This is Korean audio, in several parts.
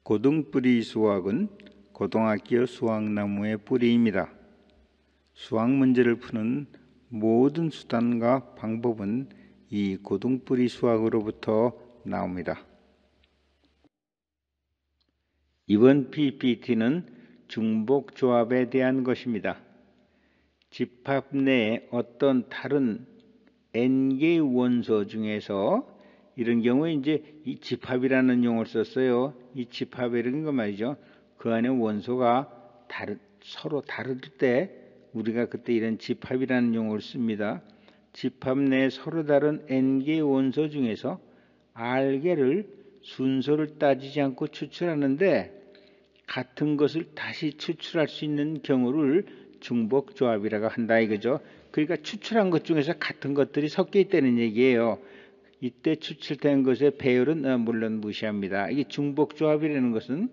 고등뿌리 수학은 고등학교 수학나무의 뿌리입니다. 수학 문제를 푸는 모든 수단과 방법은 이 고등뿌리 수학으로부터 나옵니다. 이번 PPT는 중복조합에 대한 것입니다. 집합 내에 어떤 다른 n개의 원소 중에서 이런 경우에 이제 이 집합이라는 용어를 썼어요. 이 집합이라는 거 말이죠. 그 안에 원소가 서로 다를 때 우리가 그때 이런 집합이라는 용어를 씁니다. 집합 내에 서로 다른 n개의 원소 중에서 r개를 순서를 따지지 않고 추출하는데 같은 것을 다시 추출할 수 있는 경우를 중복조합이라고 한다 이거죠. 그러니까 추출한 것 중에서 같은 것들이 섞여 있다는 얘기예요. 이때 추출된 것의 배열은 물론 무시합니다. 이게 중복조합이라는 것은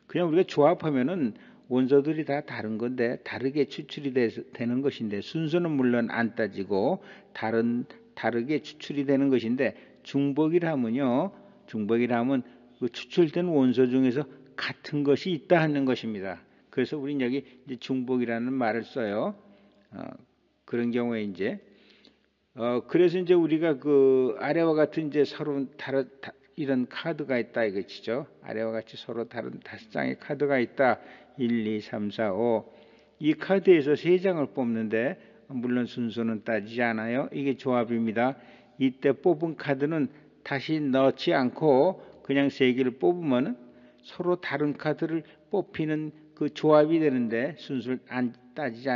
그냥 우리가 조합하면은 원소들이 다 다른 건데 다르게 추출이 되는 것인데 순서는 물론 안 따지고 다르게 추출이 되는 것인데 중복이라면요. 중복이라면 그 추출된 원소 중에서 같은 것이 있다 하는 것입니다. 그래서 우리는 여기 이제 중복이라는 말을 써요. 그런 경우에 이제 그래서 이제 우리가 그 아래와 같은 이제 서로 이런 카드가 있다 이것이죠. 아래와 같이 서로 다른 5장의 카드가 있다. 1, 2, 3, 4, 5. 이 카드에서 3장을 뽑는데 물론 순서는 따지지 않아요. 이게 조합입니다. 이때 뽑은 카드는 다시 넣지 않고 그냥 3개를 뽑으면 서로 다른 카드를 뽑히는 그 조합이 되는데 순서를 따지지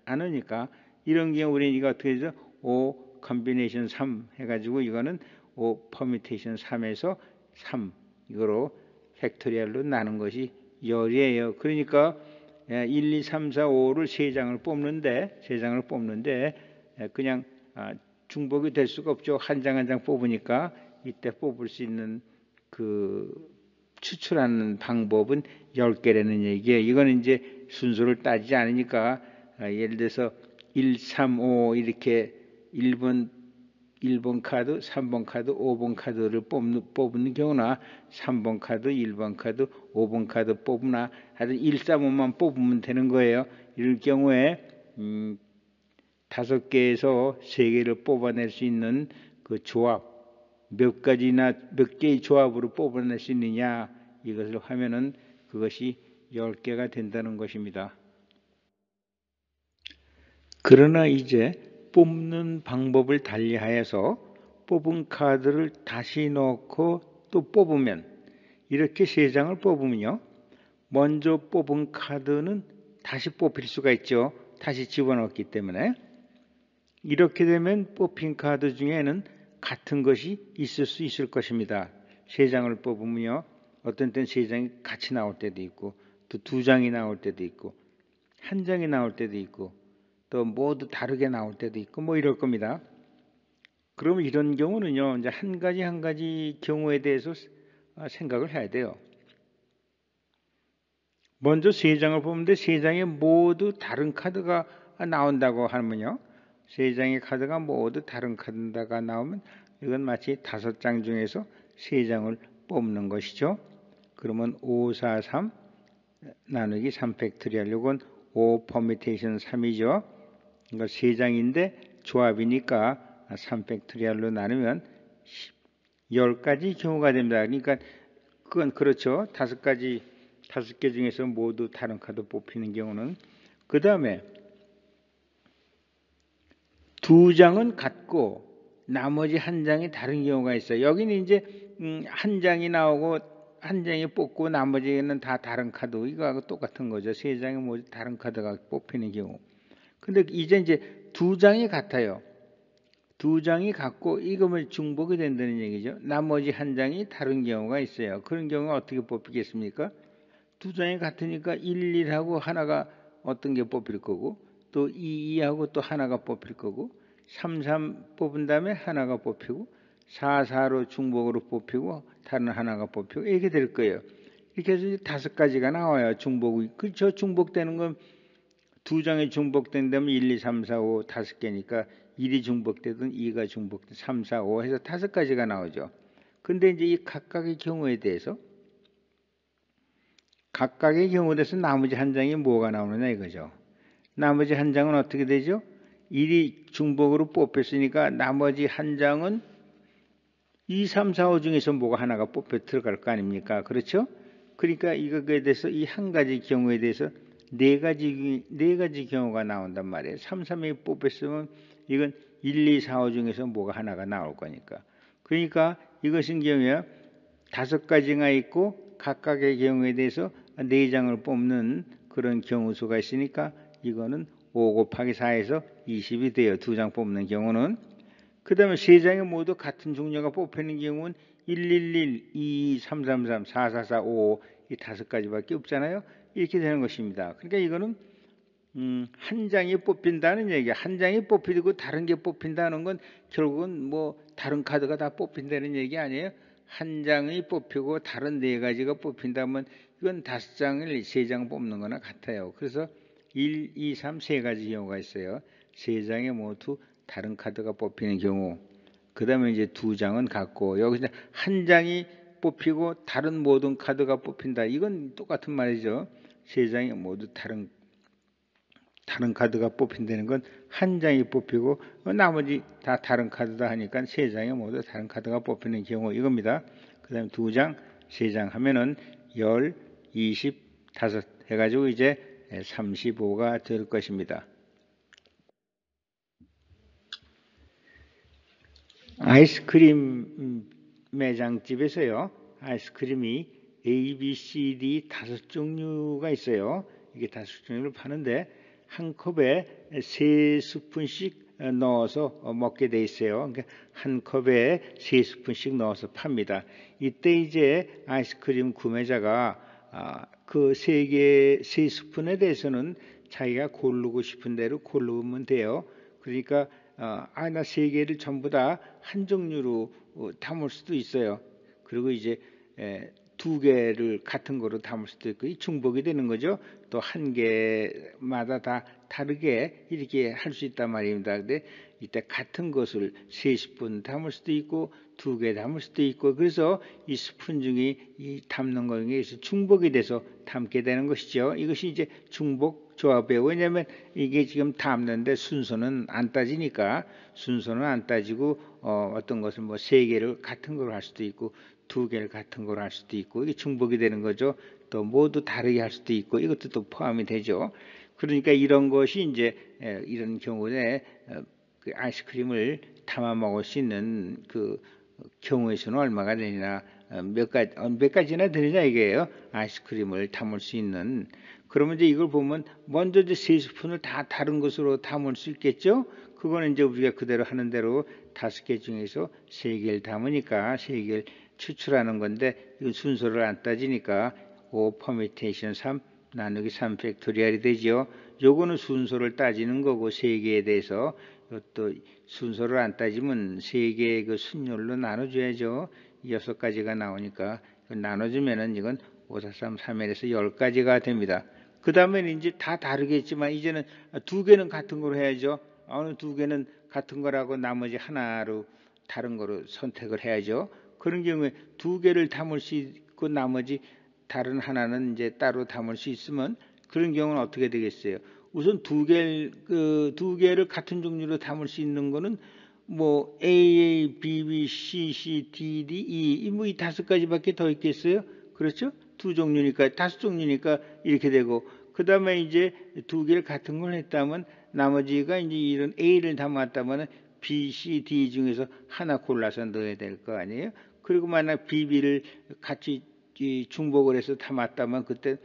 않으니까 이런 경우 우리는 이거 어떻게 되죠? 5 컨비네이션 3 해가지고 이거는 5 퍼뮤테이션 3에서 3 이거로 팩토리얼로 나눈 것이 열이에요. 그러니까 1, 2, 3, 4, 5를 3장을 뽑는데 그냥 중복이 될 수가 없죠. 한 장 한 장 뽑으니까 이때 뽑을 수 있는 그 추출하는 방법은 10개라는 얘기예요. 이거는 이제 순서를 따지지 않으니까 예를 들어서 1, 3, 5 이렇게 1번 카드, 3번 카드, 5번 카드를 뽑는 경우나 3번 카드, 1번 카드, 5번 카드 뽑으나 하여튼 1, 3, 5만 뽑으면 되는 거예요. 이럴 경우에 5개에서 3개를 뽑아낼 수 있는 그 조합 몇 개의 조합으로 뽑아낼 수 있느냐 이것을 하면은 그것이 10개가 된다는 것입니다. 그러나 이제 뽑는 방법을 달리하여서 뽑은 카드를 다시 넣고 또 뽑으면 이렇게 3장을 뽑으면요. 먼저 뽑은 카드는 다시 뽑힐 수가 있죠. 다시 집어넣기 때문에. 이렇게 되면 뽑힌 카드 중에는 같은 것이 있을 수 있을 것입니다. 3장을 뽑으면요. 어떤 때는 3장이 같이 나올 때도 있고 또 2장이 나올 때도 있고 1장이 나올 때도 있고 또 모두 다르게 나올 때도 있고 뭐 이럴 겁니다. 그러면 이런 경우는요. 이제 한 가지 경우에 대해서 생각을 해야 돼요. 먼저 3장을 뽑는데 3장에 모두 다른 카드가 나온다고 하면요. 3장의 카드가 모두 다른 카드가 나오면 이건 마치 5장 중에서 3장을 뽑는 것이죠. 그러면 5, 4, 3 나누기 3 팩토리얼 이건 5 퍼뮤테이션 3이죠. 그러니까 3장인데 조합이니까 3 팩토리얼로 나누면 10가지 경우가 됩니다. 그러니까 그건 그렇죠. 5개 중에서 모두 다른 카드 뽑히는 경우는 그 다음에 2장은 같고 나머지 1장이 다른 경우가 있어요. 여기는 이제 1장이 나오고 1장이 뽑고 나머지는 다 다른 카드 이거하고 똑같은 거죠. 3장이 모두 다른 카드가 뽑히는 경우. 근데 이제 2장이 같아요. 2장이 같고 이거면 중복이 된다는 얘기죠. 나머지 1장이 다른 경우가 있어요. 그런 경우가 어떻게 뽑히겠습니까? 2장이 같으니까 1, 1하고 하나가 어떤 게 뽑힐 거고 또 2, 2하고 또 하나가 뽑힐 거고 3, 3 뽑은 다음에 하나가 뽑히고 4, 4로 중복으로 뽑히고 다른 하나가 뽑히고 이렇게 될 거예요. 이렇게 해서 5가지가 나와요. 중복이. 그렇죠. 중복되는 건 2장이 중복된다면 1, 2, 3, 4, 5 5개니까 1이 중복되든 2가 중복되든 3, 4, 5 해서 5가지가 나오죠. 근데 이제 이 각각의 경우에 대해서 각각의 경우에서 나머지 한 장이 뭐가 나오느냐 이거죠. 나머지 한 장은 어떻게 되죠? 1이 중복으로 뽑혔으니까 나머지 한 장은 2, 3, 4, 5 중에서 뭐가 하나가 뽑혀 들어갈 거 아닙니까? 그렇죠? 그러니까 이거에 대해서 이 한 가지 경우에 대해서 네 가지 경우가 나온단 말이에요. 3, 3이 뽑혔으면 이건 1, 2, 4, 5 중에서 뭐가 하나가 나올 거니까. 그러니까 이것인 경우에 5가지가 있고 각각의 경우에 대해서 4장을 뽑는 그런 경우 수가 있으니까 이거는 5 곱하기 4에서 20이 돼요. 2장 뽑는 경우는. 그 다음에 3장이 모두 같은 종류가 뽑히는 경우는 111, 2, 3, 3, 3, 4, 4, 4, 5 이 5가지밖에 없잖아요. 이렇게 되는 것입니다. 그러니까 이거는 한 장이 뽑힌다는 얘기야. 한 장이 뽑히고 다른 게 뽑힌다는 건 결국은 뭐 다른 카드가 다 뽑힌다는 얘기 아니에요. 한 장이 뽑히고 다른 4가지가 뽑힌다면 이건 5장을 3장 뽑는 거나 같아요. 그래서 1, 2, 3, 3가지 경우가 있어요. 3장에 모두 다른 카드가 뽑히는 경우. 그 다음에 이제 2장은 같고 여기서 한 장이 뽑히고 다른 모든 카드가 뽑힌다. 이건 똑같은 말이죠. 3장이 모두 다른 카드가 뽑힌다는 건 한 장이 뽑히고 나머지 다 다른 카드다 하니까 3장에 모두 다른 카드가 뽑히는 경우 이겁니다. 그 다음에 2장, 3장 하면은 10, 20, 5 해가지고 이제 35가 될 것입니다. 아이스크림 매장집에서요. 아이스크림이 A, B, C, D 5종류가 있어요. 이게 5종류를 파는데 한 컵에 3스푼씩 넣어서 먹게 돼 있어요. 그러니까 한 컵에 3스푼씩 넣어서 팝니다. 이때 이제 아이스크림 구매자가 그 3스푼에 대해서는 자기가 고르고 싶은 대로 고르면 돼요. 그러니까 나 3개를 전부 다 한 종류로 담을 수도 있어요. 그리고 이제 2개를 같은 거로 담을 수도 있고 이 중복이 되는 거죠. 또 한 개마다 다 다르게 이렇게 할 수 있단 말입니다. 근데 이때 같은 것을 3스푼 담을 수도 있고 2개 담을 수도 있고 그래서 이 스푼 중에 이 담는 거에 중복이 돼서 담게 되는 것이죠. 이것이 이제 중복 조합이에요. 왜냐하면 이게 지금 담는데 순서는 안 따지니까 순서는 안 따지고 어떤 것을 뭐 3개를 같은 걸 할 수도 있고 2개를 같은 걸 할 수도 있고 이게 중복이 되는 거죠. 또 모두 다르게 할 수도 있고 이것도 또 포함이 되죠. 그러니까 이런 것이 이제 이런 경우에 그 아이스크림을 담아 먹을 수 있는 그 경우의 수는 얼마가 되느냐 몇 가지나 되느냐 이게요. 아이스크림을 담을 수 있는. 그러면 이제 이걸 보면 먼저 이제 3스푼을 다 다른 것으로 담을 수 있겠죠. 그거는 이제 우리가 그대로 하는 대로 5개 중에서 3개를 담으니까 3개를 추출하는 건데 이건 순서를 안 따지니까 5 퍼미테이션 3 나누기 3 팩토리얼이 되죠. 요거는 순서를 따지는 거고 3개에 대해서 또 순서를 안 따지면 3개의 그 순열로 나눠줘야죠. 6가지가 나오니까 나눠주면은 이건 5, 4, 3, 3일에서 10가지가 됩니다. 그 다음에는 이제 다 다르겠지만 이제는 2개는 같은 거로 해야죠. 어느 2개는 같은 거라고 나머지 하나로 다른 거로 선택을 해야죠. 그런 경우에 2개를 담을 수 있고 나머지 다른 하나는 이제 따로 담을 수 있으면 그런 경우는 어떻게 되겠어요? 우선 2개를 같은 종류로 담을 수 있는 거는 뭐 A, B, B, C, C, D, D, E 뭐 이 5가지밖에 더 있겠어요? 그렇죠? 2종류니까 5종류니까 이렇게 되고 그 다음에 이제 2개를 같은 걸 했다면 나머지가 이제 이런 A를 담았다면 B, C, D 중에서 하나 골라서 넣어야 될 거 아니에요? 그리고 만약 B, B를 같이 중복을 해서 담았다면 그때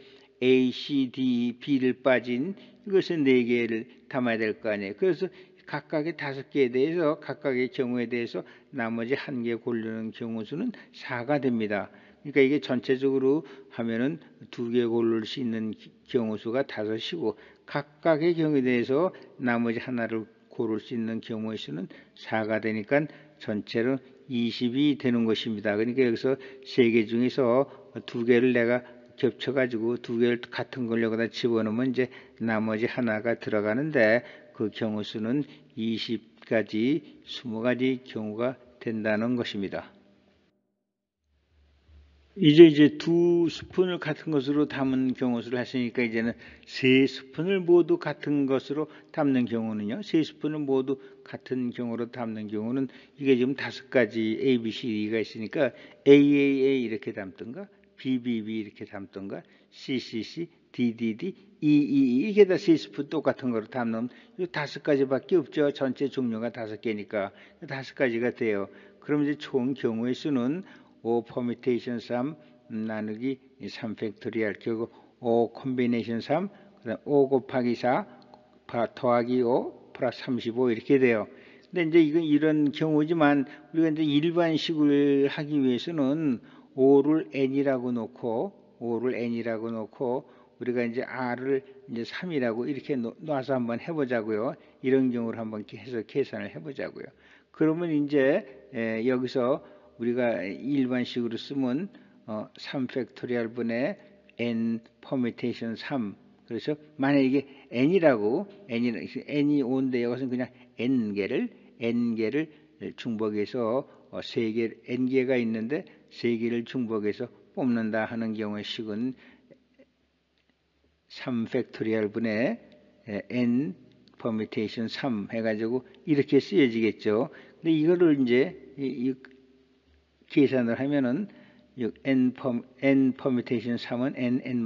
A, C, D, B를 빠진 이것은 4개를 담아야 될 거 아니에요. 그래서 각각의 5개에 대해서 각각의 경우에 대해서 나머지 1개 고르는 경우 수는 4가 됩니다. 그러니까 이게 전체적으로 하면은 2개 고를 수 있는 경우 수가 5이고 각각의 경우에 대해서 나머지 하나를 고를 수 있는 경우의 수는 4가 되니까 전체로 20이 되는 것입니다. 그러니까 여기서 3개 중에서 2개를 내가 겹쳐가지고 2개를 같은 걸 여기다 집어넣으면 이제 나머지 하나가 들어가는데 그 경우 수는 20가지, 20가지 경우가 된다는 것입니다. 이제 2스푼을 같은 것으로 담은 경우 수를 했으니까 이제는 3스푼을 모두 같은 것으로 담는 경우는요. 3스푼을 모두 같은 경우로 담는 경우는 이게 지금 5가지 A, B, C, D가 있으니까 AAA 이렇게 담든가 BBB 이렇게 담든가 CCC, DDD, EEE 이게 다 3스푼 똑같은 거로 담는 이 5가지밖에 없죠. 전체 종류가 5개니까 5가지가 돼요. 그럼 이제 총 경우의 수는 5 퍼미테이션 3 나누기 3 팩토리얼 결국 5 콤비네이션 3 그다음 5 곱하기 4 더하기 5 플러스 35 이렇게 돼요. 근데 이제 이건 이런 경우지만 우리가 이제 일반식을 하기 위해서는 5를 n이라고 놓고 우리가 이제 r을 이제 3이라고 이렇게 놔서 한번 해보자고요. 이런 경우를 한번 해서 계산을 해보자고요. 그러면 이제 여기서 우리가 일반식으로 쓰면 3 팩토리얼 분의 n 퍼미테이션 3 그래서 만약에 이게 n이 5인데 여기서는 그냥 n개를 중복해서 3개 n개가 있는데 3개를 중복해서 뽑는다 하는 경우의 식은 3 팩토리얼 분의 n 퍼미테이션 3 해가지고 이렇게 쓰여지겠죠. 근데 이거를 이제 계산을 하면은 n 퍼미테이션 3은 n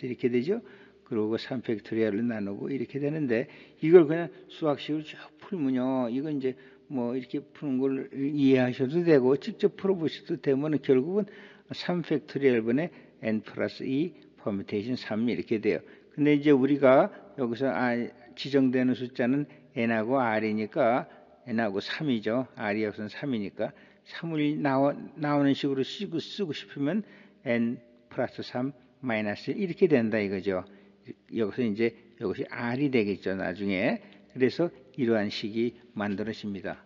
이렇게 되죠. 그리고 3 팩토리얼을 나누고 이렇게 되는데 이걸 그냥 수학식으로 쭉 풀면요. 이건 이제 뭐 이렇게 푸는 걸 이해하셔도 되고 직접 풀어보셔도 되면 결국은 3 팩토리얼 분의 n 플러스 2 퍼미테이션 3 이렇게 돼요. 근데 이제 우리가 여기서 지정되는 숫자는 n하고 r이니까 n하고 3이죠. r이 여기서는 3이니까 3을 나오는 식으로 쓰고 싶으면 n 플러스 3 마이너스 1 이렇게 된다 이거죠. 여기서 이제 이것이 r이 되겠죠. 나중에. 그래서 이러한 식이 만들어집니다.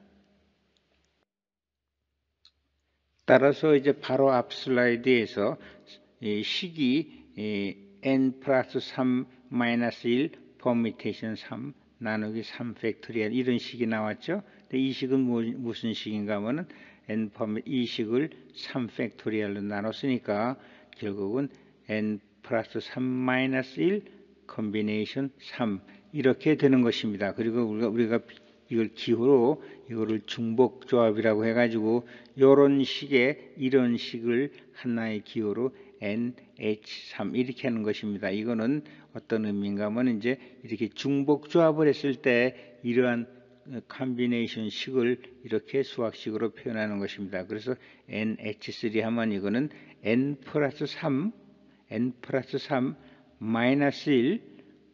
따라서 이제 바로 앞 슬라이드에서 이 식이 n 플러스 3 마이너스 1 퍼미테이션 3 나누기 3 팩토리얼 이런 식이 나왔죠. 근데 이 식은 무슨 식인가 하면은 이 식을 3 팩토리얼로 나눴으니까 결국은 n 플러스 3 마이너스 1 콤비네이션 3 이렇게 되는 것입니다. 그리고 우리가 이걸 기호로 이거를 중복조합이라고 해가지고 이런 이런 식을 하나의 기호로 NH3 이렇게 하는 것입니다. 이거는 어떤 의미인가 하면 이제 이렇게 중복조합을 했을 때 이러한 콤비네이션 식을 이렇게 수학식으로 표현하는 것입니다. 그래서 NH3 하면 이거는 N 플러스 3 마이너스 1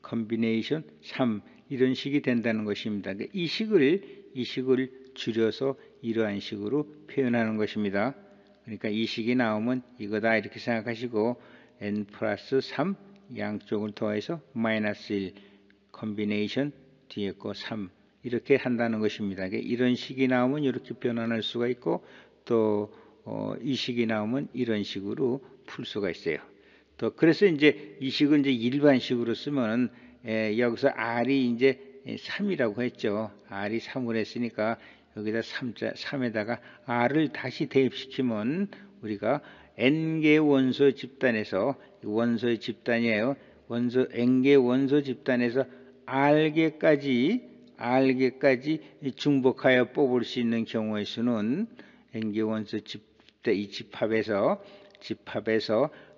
콤비네이션 3 이런 식이 된다는 것입니다. 이 식을 줄여서 이러한 식으로 표현하는 것입니다. 그러니까 이 식이 나오면 이거다 이렇게 생각하시고 n 플러스 3 양쪽을 더해서 마이너스 1 콤비네이션 뒤에 거 3 이렇게 한다는 것입니다. 이런 식이 나오면 이렇게 변환할 수가 있고 또 이 식이 나오면 이런 식으로 풀 수가 있어요. 또 그래서 이제 이 식은 이제 일반식으로 쓰면은 여기서 r이 이제 3이라고 했죠. r이 3을 했으니까 여기다 3에다가 r을 다시 대입시키면 우리가 n개 원소 집단에서 원소의 집단이에요. n개 원소 집단에서 r개까지 중복하여 뽑을 수 있는 경우의 수는 n개 원소 집합에서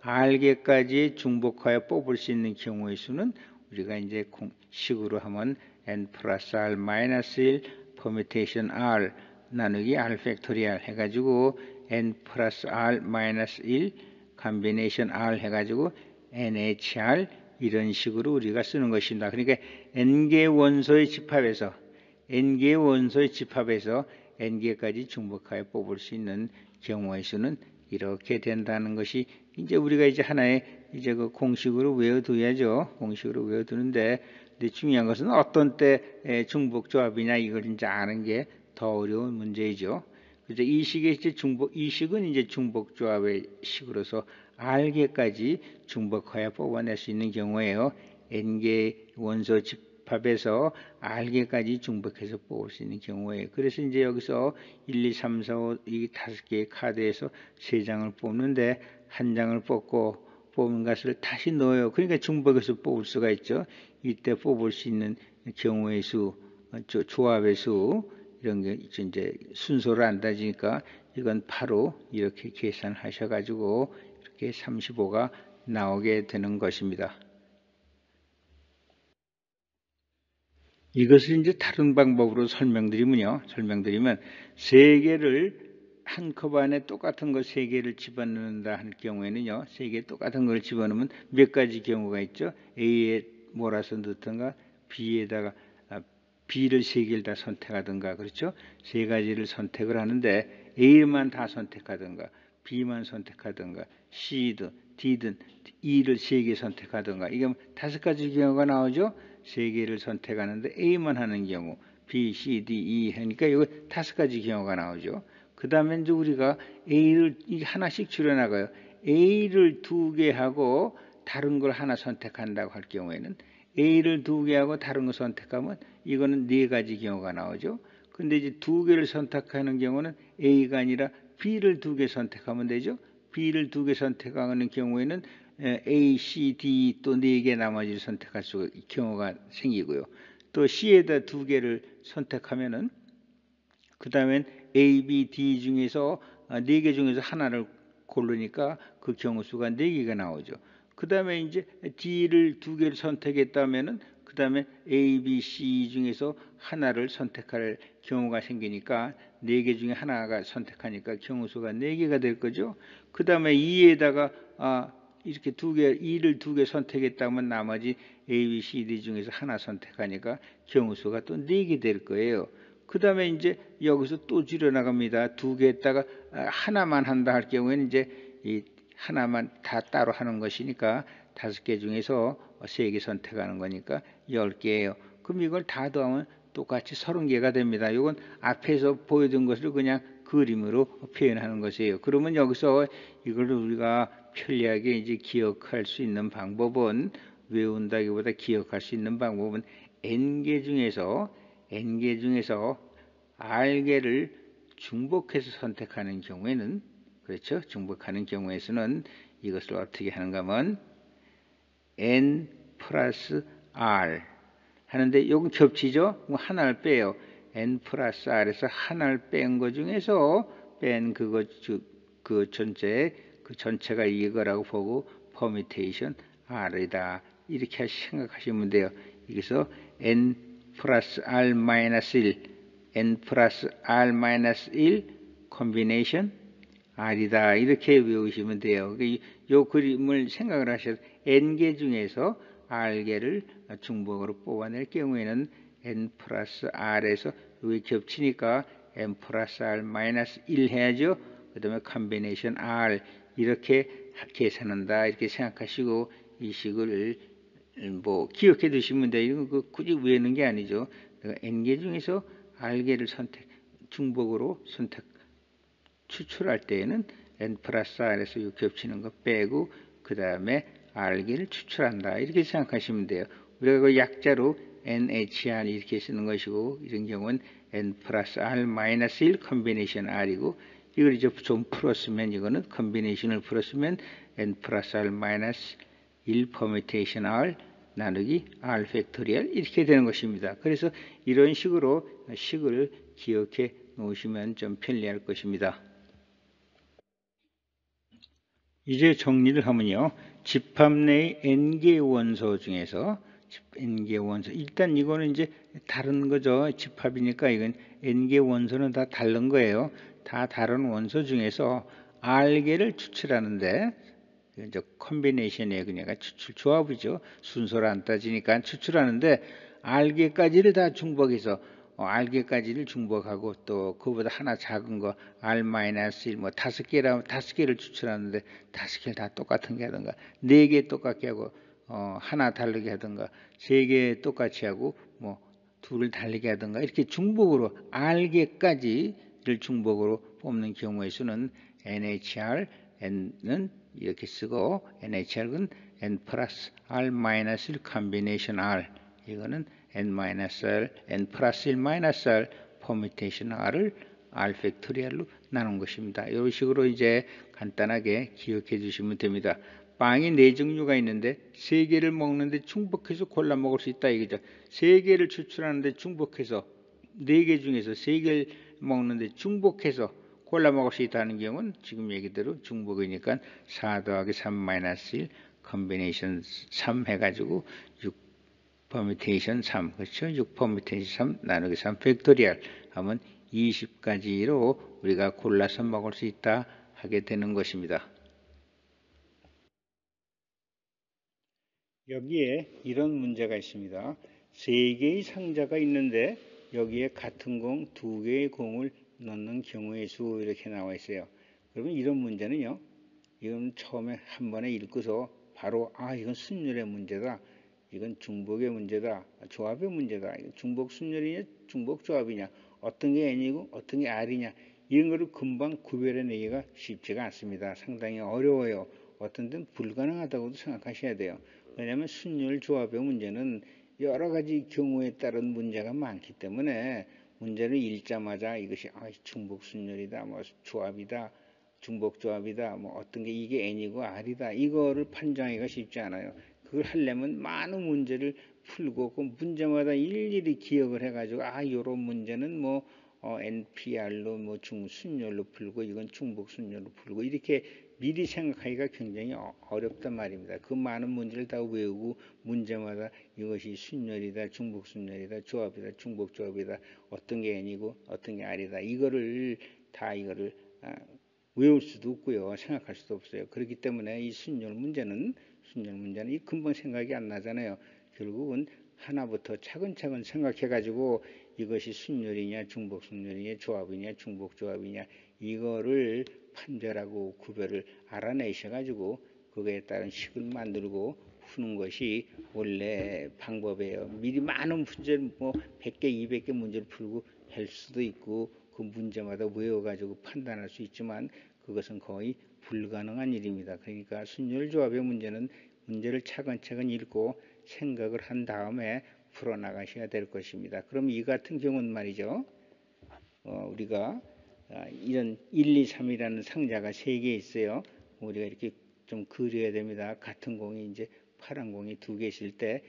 r개까지 중복하여 뽑을 수 있는 경우의 수는 우리가 이제 식으로 하면 n 플러스 r 마이너스 1 퍼미테이션 r 나누기 r 팩토리얼 해가지고 n 플러스 r 마이너스 1 콤비네이션 r 해가지고 nhr 이런 식으로 우리가 쓰는 것입니다. 그러니까 n개 원소의 집합에서 n개까지 중복하여 뽑을 수 있는 경우의 수는 이렇게 된다는 것이 이제 우리가 이제 하나의 이제 그 공식으로 외워둬야죠. 공식으로 외워두는데 근데 중요한 것은 어떤 때 중복조합이냐 이걸 이제 아는 게 더 어려운 문제이죠. 그래서 이 식은 이제 중복조합의 식으로서 r개까지 중복하여 뽑아낼 수 있는 경우에요. n개 원소 집합에서 알개까지 중복해서 뽑을 수 있는 경우에 그래서 이제 여기서 1, 2, 3, 4, 5 이 5개의 카드에서 3장을 뽑는데 한 장을 뽑은 것을 다시 넣어요. 그러니까 중복해서 뽑을 수가 있죠. 이때 뽑을 수 있는 경우의 수, 조합의 수 이런 게 이제 순서를 안 따지니까 이건 바로 이렇게 계산하셔가지고 이렇게 35가 나오게 되는 것입니다. 이것을 이제 다른 방법으로 설명드리면 3개를 한 컵 안에 똑같은 거 3개를 집어넣는다 할 경우에는요, 3개 똑같은 걸 집어넣으면 몇 가지 경우가 있죠. A에 몰아서 넣든가, B에다가 B를 3개를 다 선택하든가, 그렇죠? 3가지를 선택을 하는데 A만 다 선택하든가, B만 선택하든가, C든 D든 E를 3개 선택하든가, 이게 5가지 경우가 나오죠. 3개를 선택하는데 A만 하는 경우, B, C, D, E 하니까 이거 5가지 경우가 나오죠. 그 다음에 이제 우리가 A를 하나씩 줄여나가요. A를 2개 하고 다른 걸 하나 선택한다고 할 경우에는 A를 2개 하고 다른 걸 선택하면 이거는 4가지 경우가 나오죠. 근데 이제 2개를 선택하는 경우는 A가 아니라 B를 2개 선택하면 되죠. B를 2개 선택하는 경우에는 A, C, D 또 4개 나머지를 선택할 수 경우가 생기고요. 또 C에다 2개를 선택하면은 그 다음엔 A, B, D 중에서 4개 중에서 하나를 고르니까 그 경우 수가 4개가 나오죠. 그 다음에 이제 D를 2개를 선택했다면은 그 다음에 A, B, C 중에서 하나를 선택할 경우가 생기니까 4개 중에 하나가 선택하니까 경우 수가 4개가 될 거죠. 그 다음에 E에다가 이렇게 2개, E를 2개 선택했다면 나머지 A, B, C, D 중에서 하나 선택하니까 경우 수가 또 4개 될 거예요. 그 다음에 이제 여기서 또 줄여나갑니다. 2개 했다가 하나만 한다 할 경우에는 이제 이 하나만 다 따로 하는 것이니까 5개 중에서 3개 선택하는 거니까 10개예요. 그럼 이걸 다 더하면 똑같이 30개가 됩니다. 이건 앞에서 보여준 것을 그냥 그림으로 표현하는 것이에요. 그러면 여기서 이걸 우리가 편리하게 이제 기억할 수 있는 방법은 외운다기보다 기억할 수 있는 방법은 n개 중에서 R개를 중복해서 선택하는 경우에는 그렇죠? 중복하는 경우에서는 이것을 어떻게 하는가 하면 N 플러스 R 하는데 이건 겹치죠? 하나를 빼요. N 플러스 R에서 하나를 뺀 것 중에서 뺀 그 전체가 이거라고 보고 퍼뮤테이션 R이다. 이렇게 생각하시면 돼요. 여기서 N 플러스 R 마이너스 1, N 플러스 R 마이너스 1 콤비네이션 R이다. 이렇게 외우시면 돼요. 이 그림을 생각을 하셔서 N개 중에서 R개를 중복으로 뽑아낼 경우에는 N 플러스 R에서 여기 겹치니까 N 플러스 R 마이너스 1 해야죠. 그 다음에 콤비네이션 R 이렇게 계산한다. 이렇게 생각하시고 이 식을 뭐 기억해 두시면 돼요. 이거 굳이 외우는 게 아니죠. N개 중에서 R개를 중복으로 추출할 때에는 N 플러스 R에서 이 겹치는 거 빼고 그 다음에 R개를 추출한다. 이렇게 생각하시면 돼요. 우리가 그 약자로 NHR 이렇게 쓰는 것이고 이런 경우는 N 플러스 R 마이너스 1 콤비네이션 R이고 이걸 이제 좀 풀었으면 이거는 콤비네이션을 풀었으면 N 플러스 R 마이너스 1 퍼뮤테이션 R 나누기 R 팩토리얼 이렇게 되는 것입니다. 그래서 이런 식으로 식을 기억해 놓으시면 좀 편리할 것입니다. 이제 정리를 하면요. 집합 내의 n개 원소 중에서 n개 원소 일단 이거는 이제 다른 거죠. 집합이니까 이건 n개 원소는 다 다른 거예요. 다 다른 원소 중에서 R개를 추출하는데 이제 콤비네이션이에요. 그러니까 추출 조합이죠. 순서를 안 따지니까 추출하는데 R개까지를 다 중복해서 R개까지를 중복하고 또 그보다 하나 작은 거 R-1 뭐 5개를 추출하는데 5개를 다 똑같은 게 하든가 4개 똑같게 하고 하나 다르게 하든가 3개 똑같이 하고 뭐 2를 다르게 하든가 이렇게 중복으로 R개까지를 중복으로 뽑는 경우의 수는 NHR N은 이렇게 쓰고 NHR은 N 플러스 R 마이너스 1 콤비네이션 R 이거는 n-r, n 플러스 1 마이너스 r 퍼뮤테이션 r을 r 팩토리얼로 나눈 것입니다. 이런 식으로 이제 간단하게 기억해 주시면 됩니다. 빵이 4종류가 있는데 3개를 먹는데 중복해서 골라 먹을 수 있다 이거죠. 3개를 추출하는데 중복해서 4개 중에서 3개를 먹는데 중복해서 골라 먹을 수 있다는 경우는 지금 얘기대로 중복이니까 4 더하기 3 마이너스 1 컨비네이션 3 해가지고 6 퍼뮤테이션 3 그렇죠? 6 퍼뮤테이션 3 나누기 3 팩토리얼 하면 20가지로 우리가 골라서 먹을 수 있다 하게 되는 것입니다. 여기에 이런 문제가 있습니다. 3개의 상자가 있는데 여기에 같은 공 2개의 공을 넣는 경우의 수 이렇게 나와 있어요. 그러면 이런 문제는요. 이건 처음에 한 번에 읽고서 바로 이건 순열의 문제다. 이건 중복의 문제다. 조합의 문제다. 중복 순열이냐 중복 조합이냐 어떤 게 n이고 어떤 게 r이냐 이런 거를 금방 구별해내기가 쉽지가 않습니다. 상당히 어려워요. 어떤 데는 불가능하다고도 생각하셔야 돼요. 왜냐하면 순열 조합의 문제는 여러 가지 경우에 따른 문제가 많기 때문에 문제를 읽자마자 이것이 중복 순열이다, 뭐 조합이다, 중복 조합이다, 뭐 어떤 게 이게 n이고 r이다 이거를 판정하기가 쉽지 않아요. 그걸 하려면 많은 문제를 풀고 그 문제마다 일일이 기억을 해가지고 요런 문제는 뭐 NPR로 뭐 중순열로 풀고 이건 중복 순열로 풀고 이렇게 미리 생각하기가 굉장히 어렵단 말입니다. 그 많은 문제를 다 외우고 문제마다 이것이 순열이다, 중복 순열이다, 조합이다, 중복 조합이다, 어떤 게 n이고 어떤 게 r이다 이거를 외울 수도 없고요, 생각할 수도 없어요. 그렇기 때문에 이 순열 문제는 이 금방 생각이 안 나잖아요. 결국은 하나부터 차근차근 생각해가지고 이것이 순열이냐 중복 순열이냐 조합이냐 중복 조합이냐 이거를 판별하고 구별을 알아내셔가지고 그거에 따른 식을 만들고 푸는 것이 원래 방법이에요. 미리 많은 문제를 뭐 100개 200개 문제를 풀고 할 수도 있고 그 문제마다 외워가지고 판단할 수 있지만 그것은 거의 불가능한 일입니다. 그러니까 순열조합의 문제는 문제를 차근차근 읽고 생각을 한 다음에 풀어나가셔야 될 것입니다. 그럼 이 같은 경우는 말이죠. 우리가 이런 1, 2, 3이라는 상자가 3개 있어요. 우리가 이렇게 좀 그려야 됩니다. 같은 공이 이제 파란 공이 2개 있을 때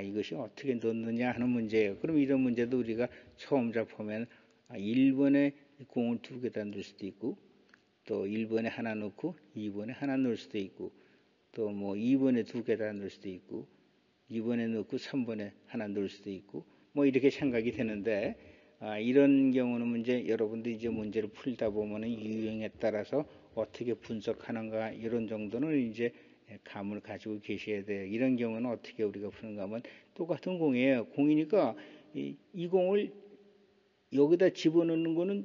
이것이 어떻게 넣느냐 하는 문제예요. 그럼 이런 문제도 우리가 처음 잡으면 1번에 공을 2개다 넣을 수도 있고 또 1번에 하나 넣고 2번에 하나 넣을 수도 있고 또 뭐 2번에 2개다 넣을 수도 있고 2번에 넣고 3번에 하나 넣을 수도 있고 뭐 이렇게 생각이 되는데 이런 경우는 이제 여러분들이 이제 문제를 풀다 보면은 유형에 따라서 어떻게 분석하는가 이런 정도는 이제 감을 가지고 계셔야 돼요. 이런 경우는 어떻게 우리가 푸는가 하면 똑같은 공이에요. 공이니까 이 공을 여기다 집어넣는 거는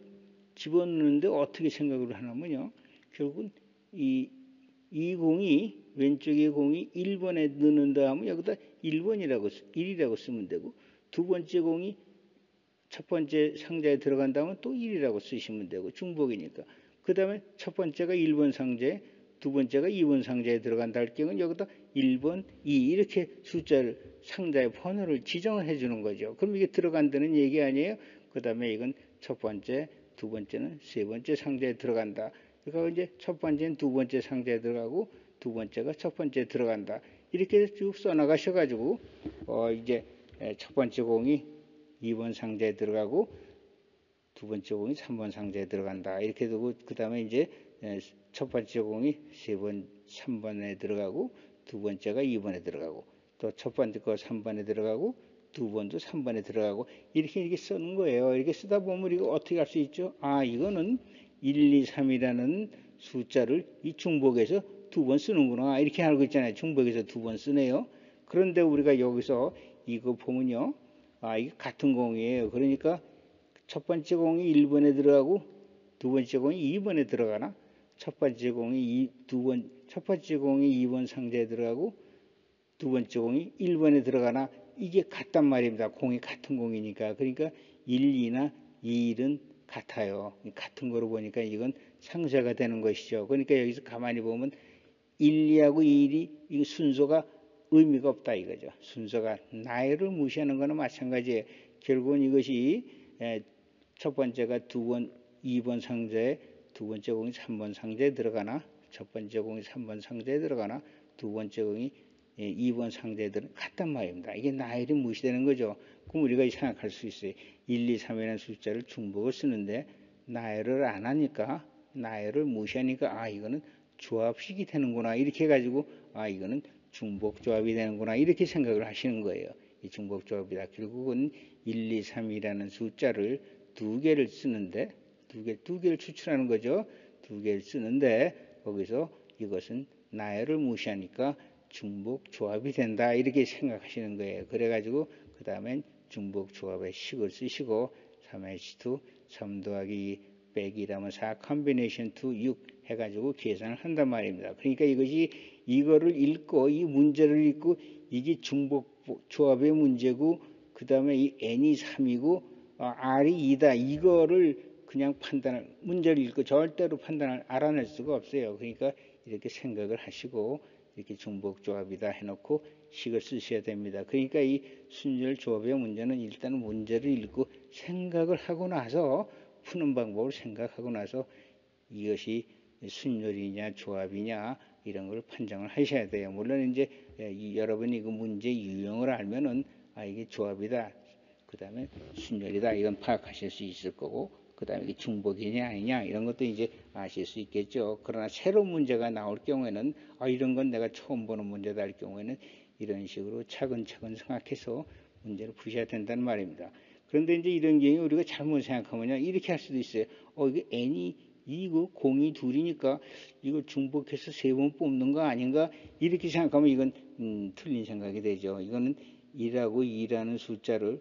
집어넣는데 어떻게 생각을 하냐면요. 결국은 이 공이 왼쪽의 공이 1번에 넣는다 하면 여기다 1이라고 쓰면 되고 두 번째 공이 첫 번째 상자에 들어간다면 또 1이라고 쓰시면 되고 중복이니까 그 다음에 첫 번째가 1번 상자에 두 번째가 2번 상자에 들어간다 할 경우는 여기다 1번, 2 이렇게 숫자를 상자의 번호를 지정을 해주는 거죠. 그럼 이게 들어간다는 얘기 아니에요? 그 다음에 이건 첫 번째, 두 번째는 세 번째 상자에 들어간다. 그러니까 이제 첫 번째는 두 번째 상자에 들어가고 두 번째가 첫 번째에 들어간다. 이렇게 쭉 써나가셔가지고 이제 첫 번째 공이 2번 상자에 들어가고 두 번째 공이 3번 상자에 들어간다. 이렇게 되고 그 다음에 이제 첫 번째 공이 3번에 들어가고 두 번째가 2번에 들어가고 또 첫 번째 거 3번에 들어가고 두 번도 3번에 들어가고 이렇게 쓰는 거예요. 이렇게 쓰다 보면 우리가 어떻게 할 수 있죠? 이거는 1, 2, 3이라는 숫자를 이 중복에서 두 번 쓰는구나. 이렇게 알고 있잖아요. 중복에서 두 번 쓰네요. 그런데 우리가 여기서 이거 보면요. 이게 같은 공이에요. 그러니까 첫 번째 공이 1번에 들어가고 두 번째 공이 2번에 들어가나? 첫 번째 공이 2번 상자에 들어가고 두 번째 공이 1번에 들어가나? 이게 같단 말입니다. 공이 같은 공이니까. 그러니까 1, 2나 2, 1은 같아요. 같은 거로 보니까 이건 상쇄가 되는 것이죠. 그러니까 여기서 가만히 보면 1, 2하고 2, 1이 이 순서가 의미가 없다 이거죠. 순서가 나이를 무시하는 거는 마찬가지예요. 결국은 이것이 첫 번째가 2번 상자에 두 번째 공이 3번 상자에 들어가나, 첫 번째 공이 3번 상자에 들어가나, 두 번째 공이 2번 상자에 들어가나 같단 말입니다. 이게 나이를 무시되는 거죠. 그럼 우리가 생각할 수 있어요. 1, 2, 3이라는 숫자를 중복을 쓰는데 나이를 안 하니까, 나이를 무시하니까 이거는 조합식이 되는구나 이렇게 해가지고 이거는 중복조합이 되는구나 이렇게 생각을 하시는 거예요. 이 중복조합이다. 결국은 1, 2, 3이라는 숫자를 두 개를 쓰는데 두 개를 추출하는 거죠. 두 개를 쓰는데 거기서 이것은 나열을 무시하니까 중복조합이 된다 이렇게 생각하시는 거예요. 그래가지고 그 다음엔 중복조합의 식을 쓰시고 3H2 3 더하기 빼기라면 4 컨비네이션 2 6 해가지고 계산을 한단 말입니다. 그러니까 이것이 이거를 읽고 이 문제를 읽고 이게 중복조합의 문제고 그 다음에 이 n이 3이고 r이 2다 이거를 그냥 문제를 읽고 절대로 알아낼 수가 없어요. 그러니까 이렇게 생각을 하시고 이렇게 중복조합이다 해놓고 식을 쓰셔야 됩니다. 그러니까 이 순열 조합의 문제는 일단 문제를 읽고 생각을 하고 나서 푸는 방법을 생각하고 나서 이것이 순열이냐 조합이냐 이런 걸 판정을 하셔야 돼요. 물론 이제 여러분이 그 문제 유형을 알면은 이게 조합이다. 그 다음에 순열이다. 이건 파악하실 수 있을 거고 그 다음에 이게 중복이냐 아니냐 이런 것도 이제 아실 수 있겠죠. 그러나 새로운 문제가 나올 경우에는 이런 건 내가 처음 보는 문제다 할 경우에는 이런 식으로 차근차근 생각해서 문제를 푸셔야 된다는 말입니다. 그런데 이제 이런 경우에 우리가 잘못 생각하면 이렇게 할 수도 있어요. 이게 n이 이거 공이 둘이니까 이거 중복해서 3번 뽑는 거 아닌가 이렇게 생각하면 이건 틀린 생각이 되죠. 이거는 1하고 2라는 숫자를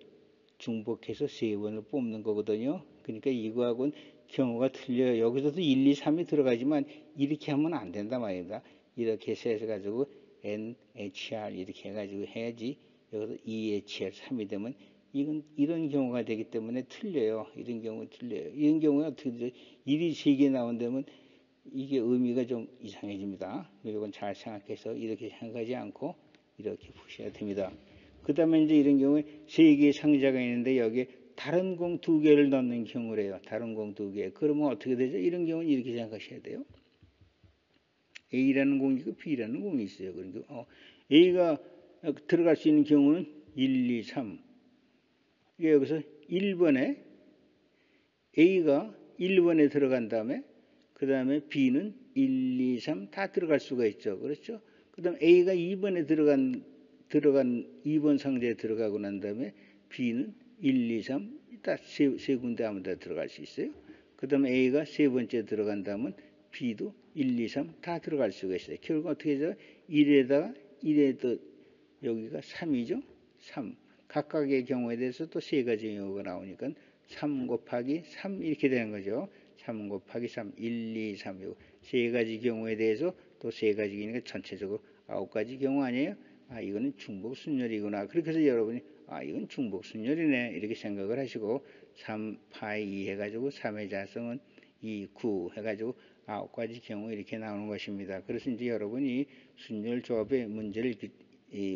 중복해서 3번을 뽑는 거거든요. 그러니까 이거하고는 경우가 틀려요. 여기서도 1, 2, 3이 들어가지만 이렇게 하면 안 된단 말입니다. 이렇게 해서 해가지고 NHR 이렇게 해가지고 해야지 여기서 EHR 3이 되면 이건 이런 경우가 되기 때문에 틀려요. 이런 경우 틀려요. 이런 경우에 어떻게 되죠? 1이 3개 나온다면 이게 의미가 좀 이상해집니다. 이건 잘 생각해서 이렇게 생각하지 않고 이렇게 푸셔야 됩니다. 그 다음에 이제 이런 경우에 3개의 상자가 있는데 여기에 다른 공 2개를 넣는 경우래요. 다른 공 2개. 그러면 어떻게 되죠? 이런 경우는 이렇게 생각하셔야 돼요. A라는 공이 있고 B라는 공이 있어요. 그러니까 A가 들어갈 수 있는 경우는 1, 2, 3. 여기서 1번에 A가 1번에 들어간 다음에 그 다음에 B는 1, 2, 3 다 들어갈 수가 있죠. 그렇죠? 그 다음 A가 2번에 들어간 2번 상자에 들어가고 난 다음에 B는 1, 2, 3 다 세 군데 아무 데나 들어갈 수 있어요. 그 다음에 A가 세 번째 들어간다면 B도 1, 2, 3 다 들어갈 수가 있어요. 결국 어떻게 해서 1에도 여기가 3이죠. 3. 각각의 경우에 대해서 또 세 가지 경우가 나오니까 3 곱하기 3 이렇게 되는 거죠. 3 곱하기 3, 1, 2, 3. 세 가지 경우에 대해서 또 세 가지니까 전체적으로 9가지 경우 아니에요? 이거는 중복순열이구나. 그렇게 해서 여러분이 이건 중복순열이네. 이렇게 생각을 하시고 3, 파이 2 해가지고 3의 자성은 2, 9 해가지고 9가지 경우 이렇게 나오는 것입니다. 그래서 이제 여러분이 순열조합의 문제를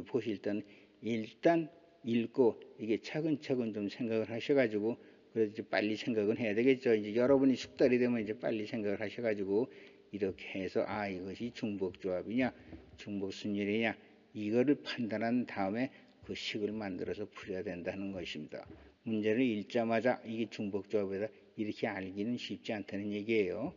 보실 때는 일단 읽고 이게 차근차근 좀 생각을 하셔가지고 그래서 빨리 생각은 해야 되겠죠. 이제 여러분이 숙달이 되면 이제 빨리 생각을 하셔가지고 이렇게 해서 이것이 중복조합이냐 중복순열이냐 이거를 판단한 다음에 그 식을 만들어서 풀어야 된다는 것입니다. 문제를 읽자마자 이게 중복조합이다 이렇게 알기는 쉽지 않다는 얘기예요.